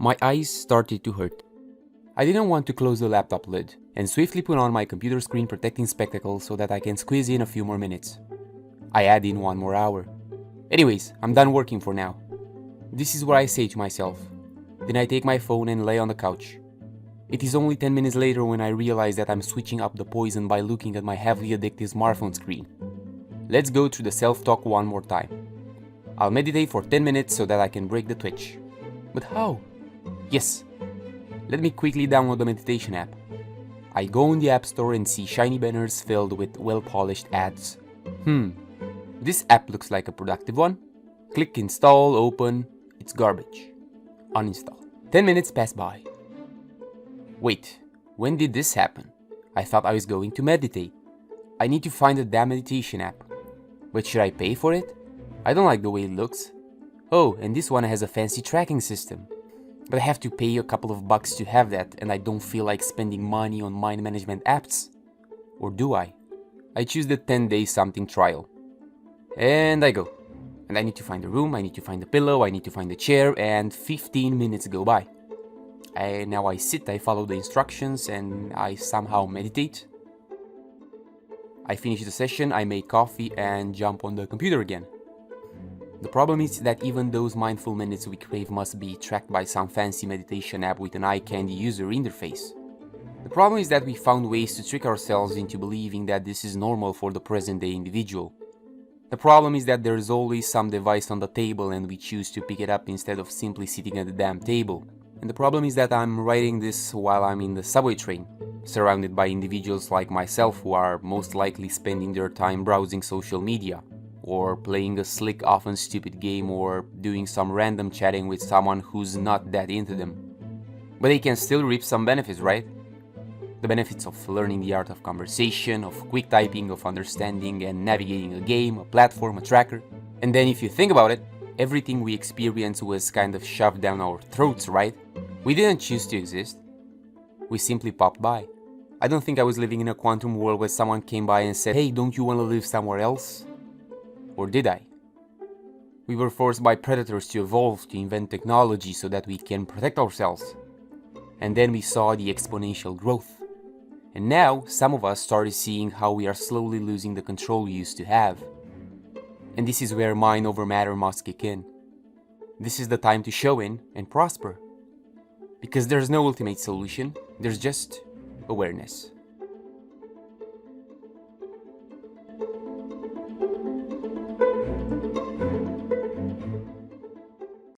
My eyes started to hurt. I didn't want to close the laptop lid and swiftly put on my computer screen protecting spectacles so that I can squeeze in a few more minutes. I add in 1 more hour. Anyways, I'm done working for now. This is what I say to myself. Then I take my phone and lay on the couch. It is only 10 minutes later when I realize that I'm switching up the poison by looking at my heavily addictive smartphone screen. Let's go through the self-talk one more time. I'll meditate for 10 minutes so that I can break the twitch. But how? Yes. Let me quickly download the meditation app. I go in the App Store and see shiny banners filled with well-polished ads. This app looks like a productive one. Click install, open. It's garbage. Uninstall. 10 minutes pass by. Wait, when did this happen? I thought I was going to meditate. I need to find the damn meditation app. But should I pay for it? I don't like the way it looks. Oh, and this one has a fancy tracking system. But I have to pay a couple of bucks to have that, and I don't feel like spending money on mind management apps. Or do I? I choose the 10-day something trial. And I go. And I need to find a room, I need to find a pillow, I need to find a chair, and 15 minutes go by. Now I sit, I follow the instructions, and I somehow meditate. I finish the session, I make coffee, and jump on the computer again. The problem is that even those mindful minutes we crave must be tracked by some fancy meditation app with an eye-candy user interface. The problem is that we found ways to trick ourselves into believing that this is normal for the present-day individual. The problem is that there is always some device on the table and we choose to pick it up instead of simply sitting at the damn table. And the problem is that I'm writing this while I'm in the subway train, surrounded by individuals like myself who are most likely spending their time browsing social media, or playing a slick, often stupid game, or doing some random chatting with someone who's not that into them. But they can still reap some benefits, right? The benefits of learning the art of conversation, of quick typing, of understanding and navigating a game, a platform, a tracker. And then if you think about it, everything we experience was kind of shoved down our throats, right? We didn't choose to exist. We simply popped by. I don't think I was living in a quantum world where someone came by and said, "Hey, don't you want to live somewhere else?" Or did I? We were forced by predators to evolve, to invent technology so that we can protect ourselves. And then we saw the exponential growth. And now, some of us started seeing how we are slowly losing the control we used to have. And this is where mind over matter must kick in. This is the time to show in and prosper. Because there's no ultimate solution, there's just awareness.